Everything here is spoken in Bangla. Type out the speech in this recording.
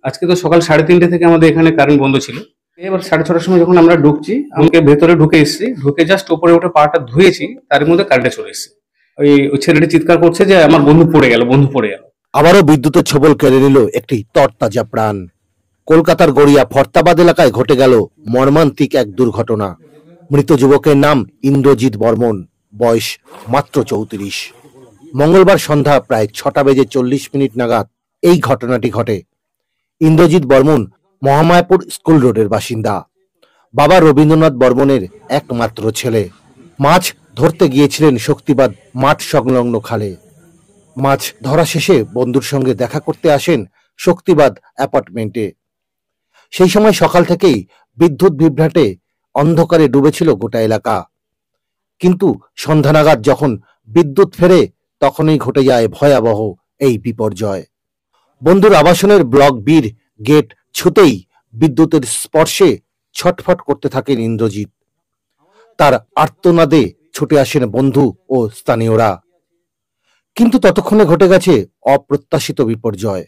আজকে তো সকাল 3:30 থেকে আমাদের এখানে কারেন্ট বন্ধ ছিল। এবার 6:30টার সময় যখন আমরা ঢুকছি, আমাকে ভেতরে ঢুকে এসেছি, ঢুকে জাস্ট উপরে উঠে পাটা ধুয়েছি, তার মধ্যে কারেন্টে চলে এসেছে। ওই ছেলেটি চিৎকার করছে যে আমার বন্ধু পড়ে গেল, বন্ধু পড়ে গেল। আবারও বিদ্যুতের ছোবল কেড়ে নিল একটি তরতাজা প্রাণ। কলকাতার গড়িয়া ফরতাবাদ এলাকায় ঘটে গেল মর্মান্তিক এক দুর্ঘটনা। মৃত যুবকের নাম ইন্দ্রজিৎ বর্মন, বয়স মাত্র 34। মঙ্গলবার সন্ধ্যা প্রায় 6:40 নাগাদ এই ঘটনাটি ঘটে। ইন্দ্রজিৎ বর্মন মহামায়াপুর স্কুল রোডের বাসিন্দা। বাবা রবীন্দ্রনাথ বর্মনের একমাত্র ছেলে। মাছ ধরতে গিয়েছিলেন শক্তিবাদ মাঠ সংলগ্ন খালে। মাছ ধরা শেষে বন্ধুর সঙ্গে দেখা করতে আসেন শক্তিবাদ অ্যাপার্টমেন্টে। সেই সময় সকাল থেকেই বিদ্যুৎ বিভ্রাটে অন্ধকারে ডুবেছিল গোটা এলাকা। কিন্তু সন্ধ্যা নাগাদ যখন বিদ্যুৎ ফেরে তখনই ঘটে যায় ভয়াবহ এই বিপর্যয়। বন্ধুর আবাসনের ব্লক বির গেট ছুতেই বিদ্যুতের স্পর্শে ছটফট করতে থাকেন ইন্দ্রজিৎ। তার আর্তনাদে ছুটে আসেন বন্ধু ও স্থানীয়রা। কিন্তু ততক্ষণে ঘটে গেছে অপ্রত্যাশিত বিপর্যয়।